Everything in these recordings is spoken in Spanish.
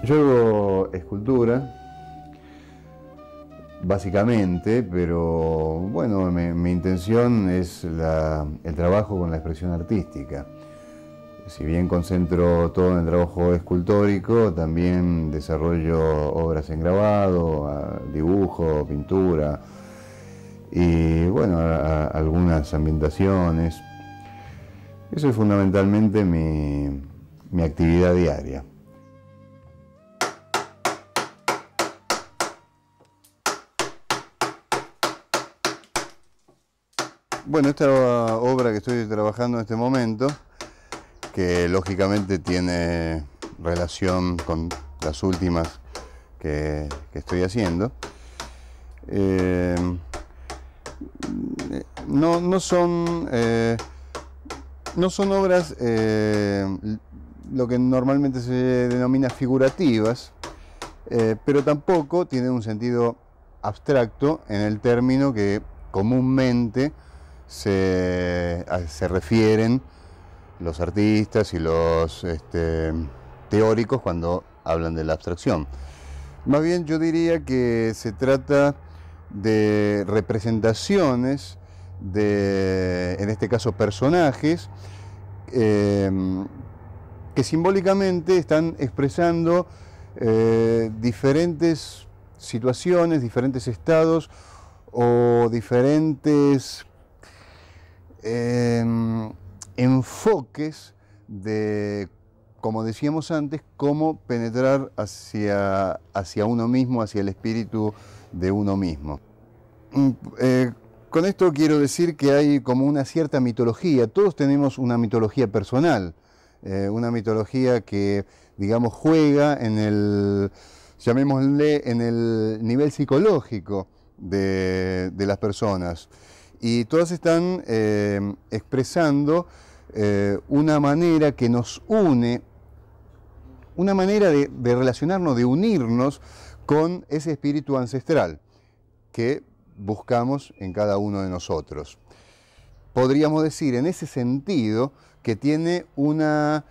Yo hago escultura, básicamente, pero bueno, mi intención es el trabajo con la expresión artística. Si bien concentro todo en el trabajo escultórico, también desarrollo obras en grabado, dibujo, pintura y bueno, algunas ambientaciones. Eso es fundamentalmente mi actividad diaria. Bueno, esta obra que estoy trabajando en este momento, que lógicamente tiene relación con las últimas que estoy haciendo, no son obras lo que normalmente se denomina figurativas, pero tampoco tienen un sentido abstracto en el término que comúnmente se refieren los artistas y los teóricos cuando hablan de la abstracción. Más bien yo diría que se trata de representaciones de, en este caso, personajes que simbólicamente están expresando diferentes situaciones, diferentes estados o diferentes enfoques de, como decíamos antes, cómo penetrar hacia uno mismo, hacia el espíritu de uno mismo. Con esto quiero decir que hay como una cierta mitología. Todos tenemos una mitología personal, una mitología que, digamos, juega en el, llamémosle, en el nivel psicológico de las personas. Y todas están expresando una manera que nos une, una manera de relacionarnos, de unirnos con ese espíritu ancestral que buscamos en cada uno de nosotros. Podríamos decir en ese sentido que tiene una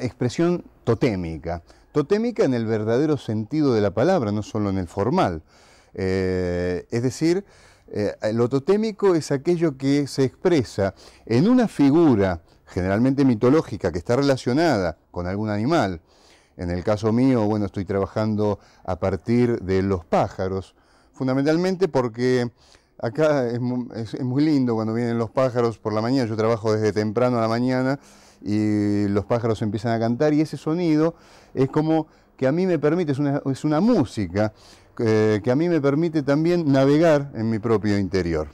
expresión totémica. Totémica en el verdadero sentido de la palabra, no solo en el formal. Es decir, lo totémico es aquello que se expresa en una figura generalmente mitológica que está relacionada con algún animal. En el caso mío, bueno, estoy trabajando a partir de los pájaros, fundamentalmente porque acá es muy lindo cuando vienen los pájaros por la mañana. Yo trabajo desde temprano a la mañana y los pájaros empiezan a cantar y ese sonido es como que a mí me permite, es una música que a mí me permite también navegar en mi propio interior.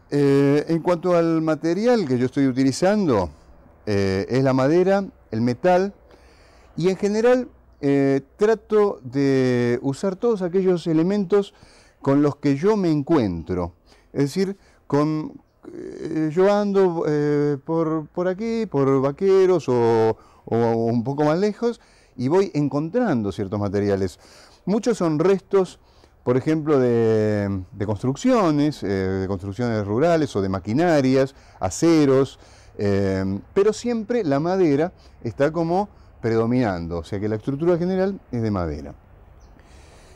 En cuanto al material que yo estoy utilizando, es la madera, el metal, y en general trato de usar todos aquellos elementos con los que yo me encuentro. Es decir, yo ando por aquí, por Vaqueros o un poco más lejos, y voy encontrando ciertos materiales. Muchos son restos, por ejemplo, de construcciones rurales o de maquinarias, aceros, Pero siempre la madera está como predominando, o sea que la estructura general es de madera.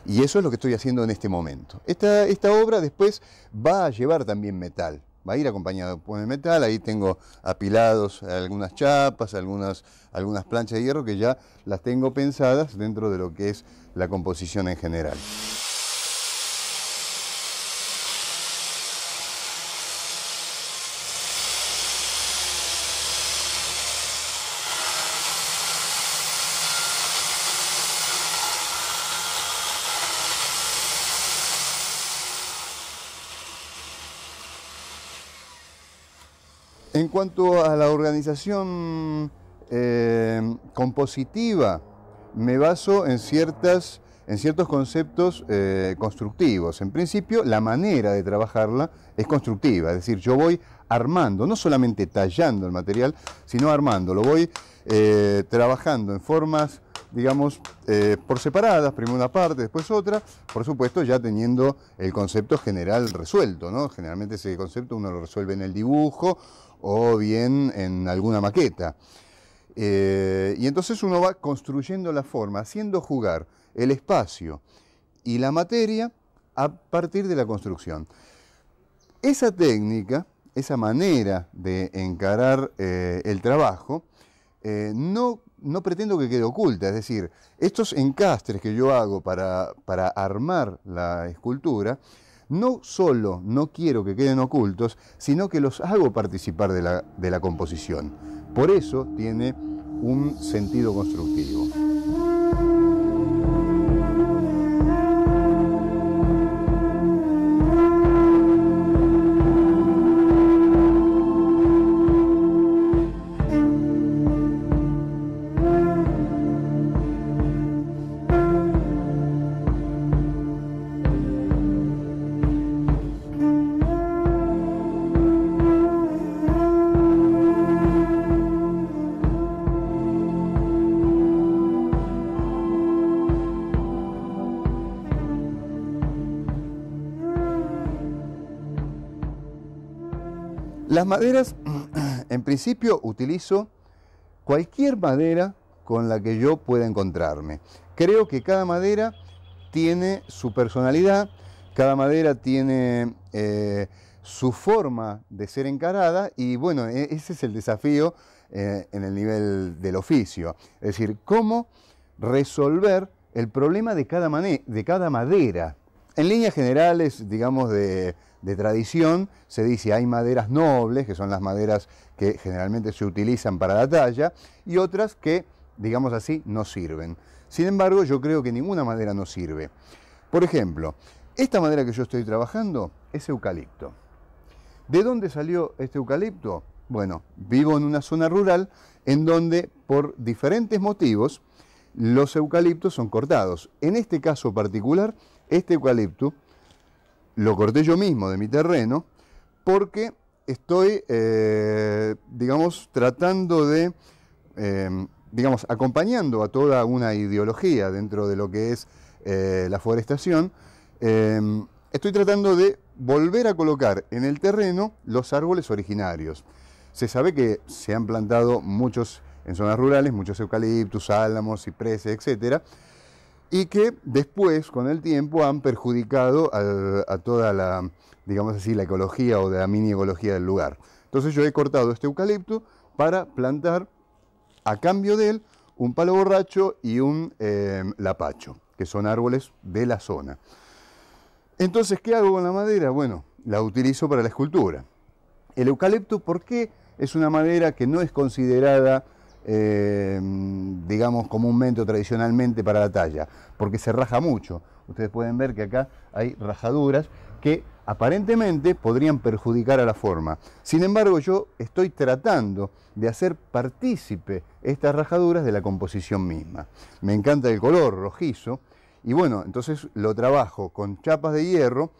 Y eso es lo que estoy haciendo en este momento. Esta obra después va a llevar también metal, va a ir acompañado por el metal. Ahí tengo apilados algunas chapas, algunas planchas de hierro que ya las tengo pensadas dentro de lo que es la composición en general. En cuanto a la organización compositiva, me baso en ciertos conceptos constructivos. En principio, la manera de trabajarla es constructiva, es decir, yo voy armando, no solamente tallando el material, sino armando, lo voy trabajando en formas, digamos, por separadas, primero una parte, después otra, por supuesto ya teniendo el concepto general resuelto, ¿no? Generalmente ese concepto uno lo resuelve en el dibujo o bien en alguna maqueta. Y entonces uno va construyendo la forma, haciendo jugar el espacio y la materia a partir de la construcción. Esa técnica, esa manera de encarar el trabajo, no pretendo que quede oculta, es decir, estos encastres que yo hago para armar la escultura, no solo no quiero que queden ocultos, sino que los hago participar de la composición. Por eso tiene un sentido constructivo. Las maderas, en principio utilizo cualquier madera con la que yo pueda encontrarme. Creo que cada madera tiene su personalidad, cada madera tiene su forma de ser encarada y bueno, ese es el desafío en el nivel del oficio. Es decir, cómo resolver el problema de cada madera. En líneas generales, digamos, de tradición, se dice hay maderas nobles, que son las maderas que generalmente se utilizan para la talla, y otras que, digamos así, no sirven. Sin embargo, yo creo que ninguna madera no sirve. Por ejemplo, esta madera que yo estoy trabajando es eucalipto. ¿De dónde salió este eucalipto? Bueno, vivo en una zona rural en donde, por diferentes motivos, los eucaliptos son cortados. En este caso particular, este eucalipto lo corté yo mismo de mi terreno porque estoy, digamos, tratando de, digamos, acompañando a toda una ideología dentro de lo que es la forestación. Estoy tratando de volver a colocar en el terreno los árboles originarios. Se sabe que se han plantado muchos en zonas rurales, muchos eucaliptus, álamos, cipreses, etcétera, y que después, con el tiempo, han perjudicado a toda la, digamos así, la ecología o de la mini ecología del lugar. Entonces yo he cortado este eucalipto para plantar, a cambio de él, un palo borracho y un lapacho, que son árboles de la zona. Entonces, ¿qué hago con la madera? Bueno, la utilizo para la escultura. El eucalipto, ¿por qué es una madera que no es considerada, digamos, comúnmente o tradicionalmente para la talla? Porque se raja mucho. Ustedes pueden ver que acá hay rajaduras que aparentemente podrían perjudicar a la forma. Sin embargo, yo estoy tratando de hacer partícipe estas rajaduras de la composición misma. Me encanta el color rojizo y bueno, entonces lo trabajo con chapas de hierro,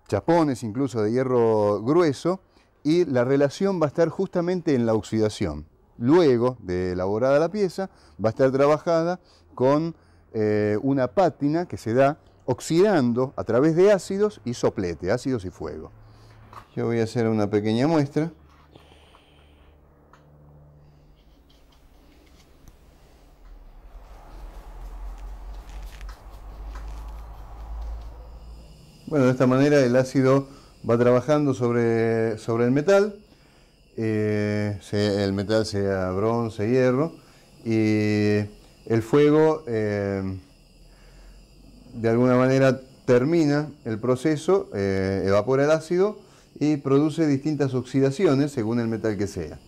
chapones incluso de hierro grueso, y la relación va a estar justamente en la oxidación. Luego de elaborada la pieza, va a estar trabajada con una pátina que se da oxidando a través de ácidos y soplete, ácidos y fuego. Yo voy a hacer una pequeña muestra. Bueno, de esta manera el ácido va trabajando sobre el metal, el metal sea bronce, hierro, y el fuego de alguna manera termina el proceso, evapora el ácido y produce distintas oxidaciones según el metal que sea.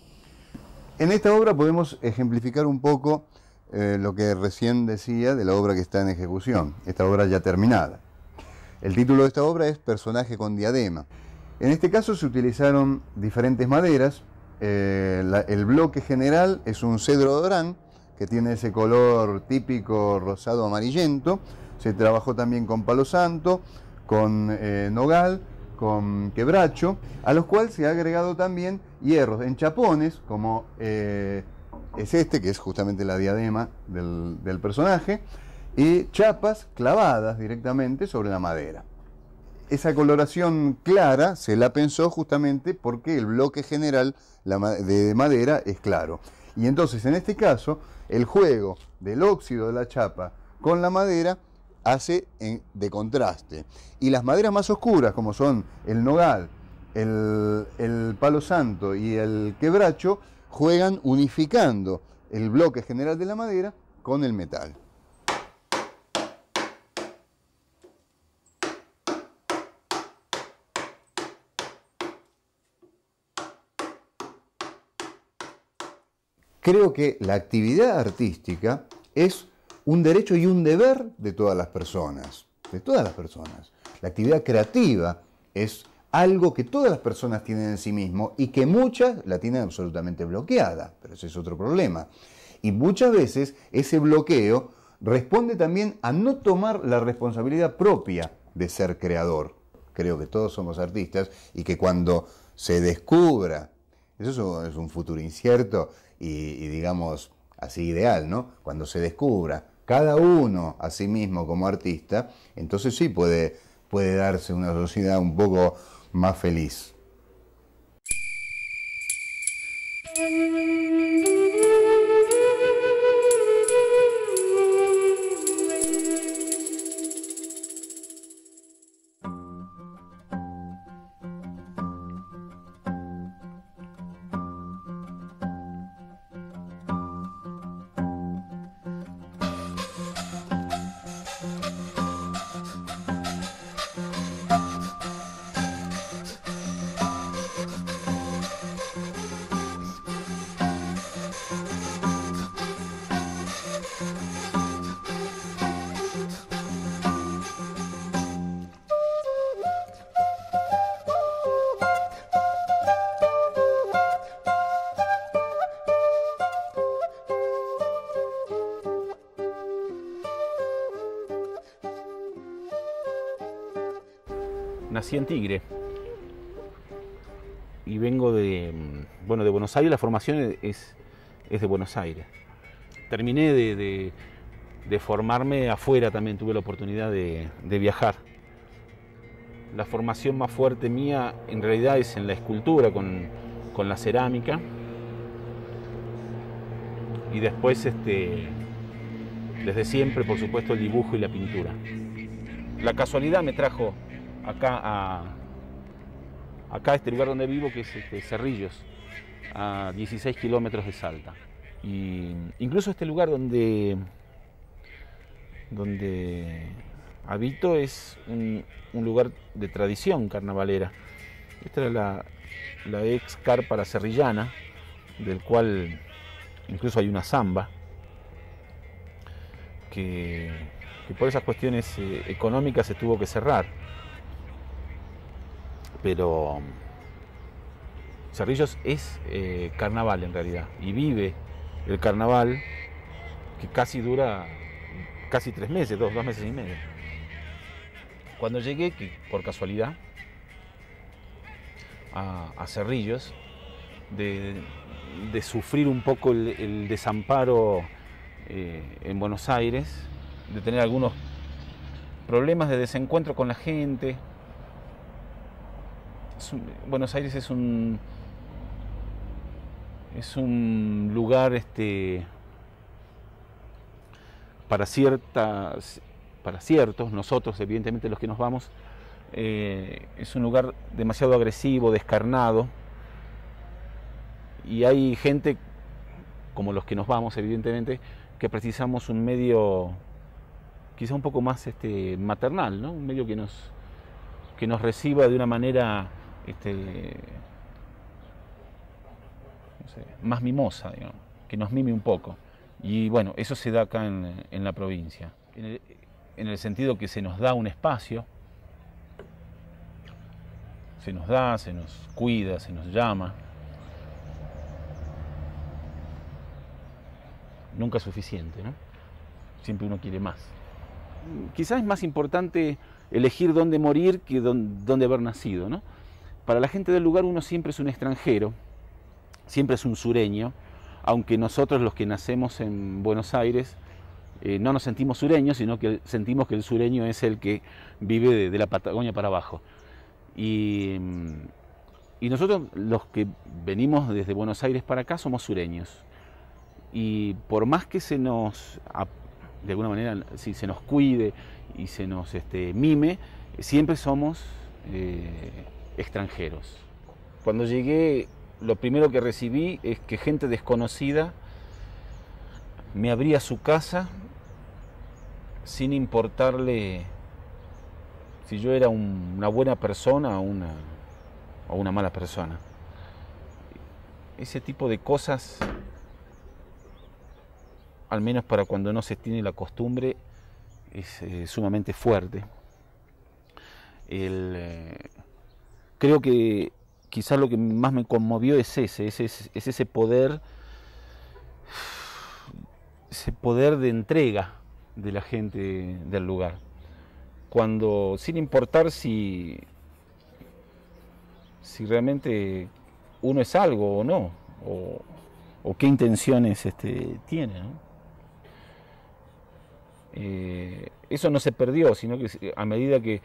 En esta obra podemos ejemplificar un poco lo que recién decía de la obra que está en ejecución, esta obra ya terminada. El título de esta obra es Personaje con diadema. En este caso se utilizaron diferentes maderas. El bloque general es un cedro dorán que tiene ese color típico rosado amarillento. Se trabajó también con palo santo, con nogal, con quebracho, a los cuales se ha agregado también hierros en chapones, como es este, que es justamente la diadema del personaje, y chapas clavadas directamente sobre la madera. Esa coloración clara se la pensó justamente porque el bloque general de madera es claro. Y entonces, en este caso, el juego del óxido de la chapa con la madera hace de contraste. Y las maderas más oscuras, como son el nogal, el palo santo y el quebracho, juegan unificando el bloque general de la madera con el metal. Creo que la actividad artística es un derecho y un deber de todas las personas, de todas las personas. La actividad creativa es algo que todas las personas tienen en sí mismo y que muchas la tienen absolutamente bloqueada, pero ese es otro problema. Y muchas veces ese bloqueo responde también a no tomar la responsabilidad propia de ser creador. Creo que todos somos artistas y que cuando se descubra, eso es un futuro incierto y digamos así ideal, ¿no? Cuando se descubra cada uno a sí mismo como artista, entonces sí puede darse una sociedad un poco más feliz. Nací en Tigre y vengo de Buenos Aires. La formación es de Buenos Aires. Terminé de formarme afuera también, tuve la oportunidad de viajar. La formación más fuerte mía en realidad es en la escultura, con la cerámica, y después desde siempre, por supuesto, el dibujo y la pintura. La casualidad me trajo acá a este lugar donde vivo, que es Cerrillos, a 16 kilómetros de Salta. Y incluso este lugar donde habito es un lugar de tradición carnavalera. Esta era la ex carpa La Cerrillana, del cual incluso hay una samba que por esas cuestiones económicas se tuvo que cerrar. Pero Cerrillos es carnaval en realidad, y vive el carnaval, que casi dura 3 meses, dos meses y medio. Cuando llegué, que por casualidad, a Cerrillos, de sufrir un poco el desamparo en Buenos Aires, de tener algunos problemas de desencuentro con la gente. Buenos Aires es un lugar para ciertos, nosotros evidentemente los que nos vamos, es un lugar demasiado agresivo, descarnado, y hay gente, como los que nos vamos evidentemente, que precisamos un medio quizá un poco más maternal, ¿no? Un medio que nos reciba de una manera no sé, más mimosa, digamos, que nos mime un poco. Y bueno, eso se da acá en la provincia, en el sentido que se nos da un espacio, se nos cuida, se nos llama. Nunca es suficiente, ¿no? Siempre uno quiere más. Quizás es más importante elegir dónde morir que dónde haber nacido, ¿no? Para la gente del lugar uno siempre es un extranjero, siempre es un sureño, aunque nosotros los que nacemos en Buenos Aires no nos sentimos sureños, sino que sentimos que el sureño es el que vive de la Patagonia para abajo. Y nosotros los que venimos desde Buenos Aires para acá somos sureños. Y por más que se nos, de alguna manera, si se nos cuide y se nos mime, siempre somos extranjeros. Cuando llegué, lo primero que recibí es que gente desconocida me abría su casa sin importarle si yo era una buena persona o una mala persona. Ese tipo de cosas, al menos para cuando no se tiene la costumbre, es sumamente fuerte. Creo que quizás lo que más me conmovió es ese poder de entrega de la gente del lugar. Cuando, sin importar si realmente uno es algo o no, o qué intenciones tiene, ¿no? Eso no se perdió, sino que a medida que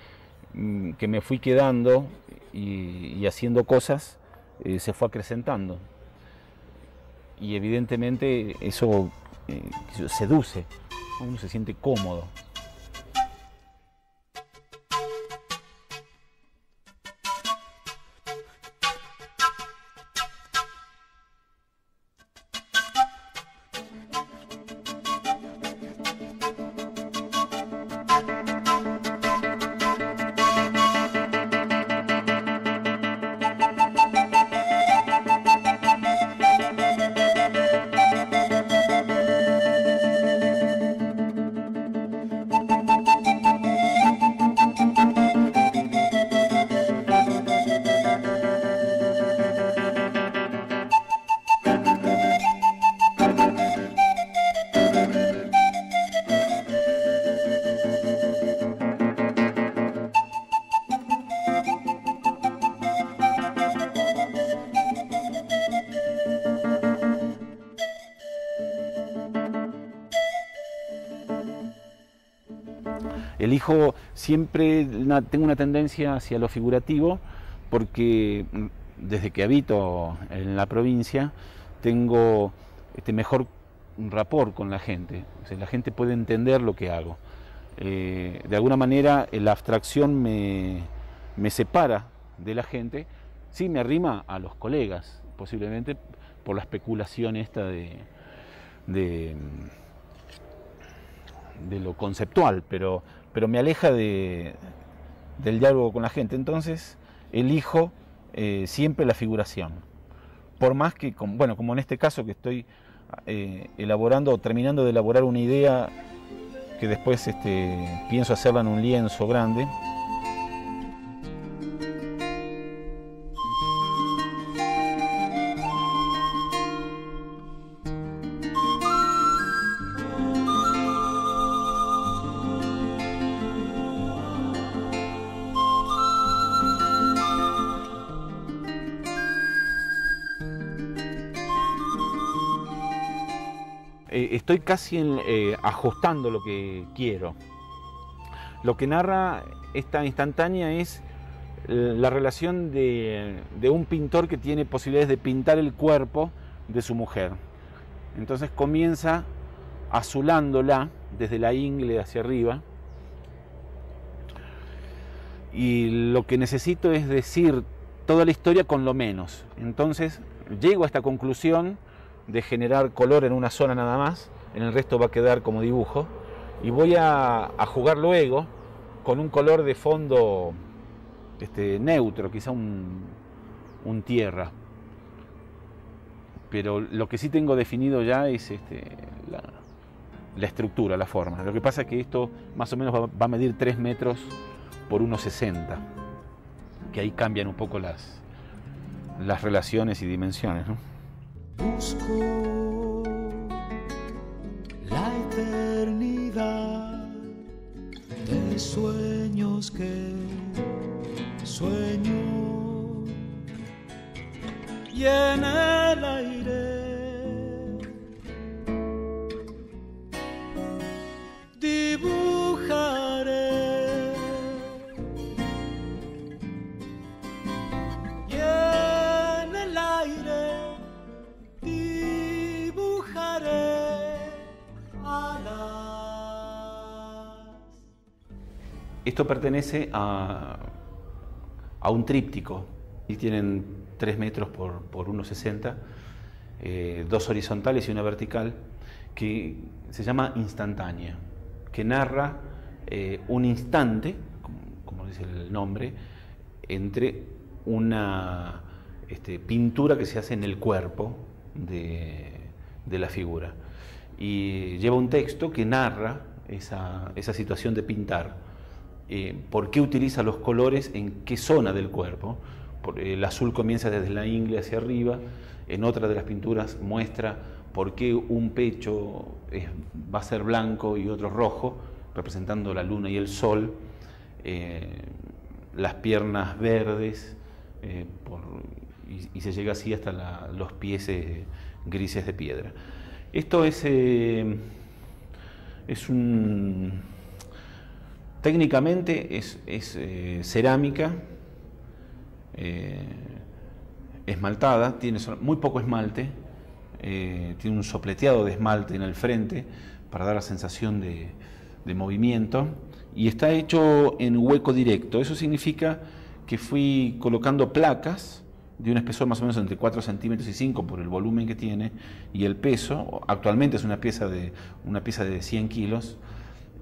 me fui quedando y haciendo cosas, se fue acrecentando. Y evidentemente eso seduce, uno se siente cómodo. Elijo siempre, tengo una tendencia hacia lo figurativo, porque desde que habito en la provincia tengo mejor rapport con la gente. O sea, la gente puede entender lo que hago. De alguna manera la abstracción me separa de la gente, sí me arrima a los colegas, posiblemente por la especulación esta de lo conceptual, pero me aleja del diálogo con la gente. Entonces elijo siempre la figuración, por más que, bueno, como en este caso que estoy elaborando o terminando de elaborar una idea que después pienso hacerla en un lienzo grande. Estoy casi ajustando lo que quiero. Lo que narra esta instantánea es la relación de un pintor que tiene posibilidades de pintar el cuerpo de su mujer. Entonces comienza azulándola desde la ingle hacia arriba, y lo que necesito es decir toda la historia con lo menos. Entonces llego a esta conclusión de generar color en una zona nada más, en el resto va a quedar como dibujo, y voy a jugar luego con un color de fondo neutro, quizá un tierra. Pero lo que sí tengo definido ya es la estructura, la forma. Lo que pasa es que esto más o menos va a medir 3 metros por 1,60, que ahí cambian un poco las relaciones y dimensiones, ¿no? Busco la eternidad de sueños que sueño, y en el aire dibujaré, y en el aire dibujaré alas. Esto pertenece a un tríptico y tienen 3 metros por 1,60, 2 horizontales y una vertical, que se llama Instantánea, que narra un instante, como dice el nombre, entre una pintura que se hace en el cuerpo de la figura, y lleva un texto que narra esa situación de pintar, por qué utiliza los colores, en qué zona del cuerpo. El azul comienza desde la ingle hacia arriba, en otra de las pinturas muestra por qué un pecho va a ser blanco y otro rojo, representando la luna y el sol, las piernas verdes, y se llega así hasta los pies grises de piedra. Esto técnicamente es cerámica, esmaltada, tiene muy poco esmalte, tiene un sopleteado de esmalte en el frente para dar la sensación de movimiento, y está hecho en hueco directo. Eso significa que fui colocando placas de un espesor más o menos entre 4 centímetros y 5 por el volumen que tiene y el peso. Actualmente es una pieza de 100 kilos,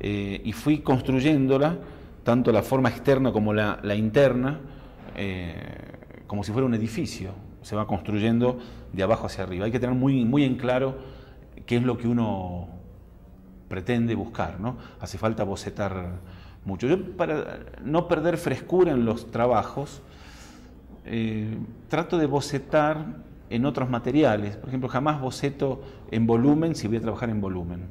y fui construyéndola, tanto la forma externa como la interna, como si fuera un edificio. Se va construyendo de abajo hacia arriba. Hay que tener muy en claro qué es lo que uno pretende buscar, ¿no? Hace falta bocetar mucho. Yo, para no perder frescura en los trabajos, trato de bocetar en otros materiales. Por ejemplo, jamás boceto en volumen si voy a trabajar en volumen,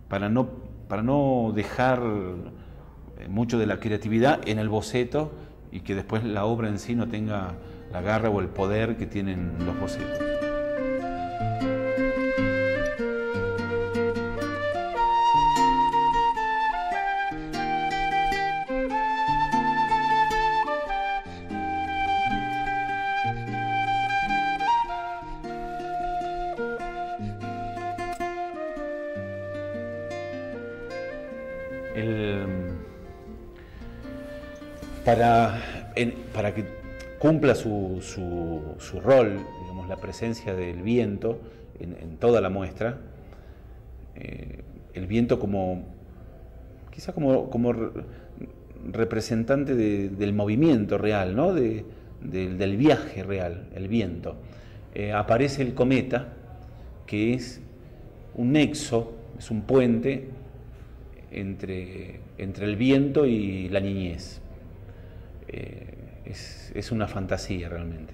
para no dejar mucho de la creatividad en el boceto y que después la obra en sí no tenga la garra o el poder que tienen los bocetos. Para que cumpla su rol, digamos, la presencia del viento en toda la muestra, el viento quizá como representante del movimiento real, ¿no? del viaje real, el viento. Aparece el cometa, que es un nexo, es un puente entre el viento y la niñez. Es una fantasía realmente.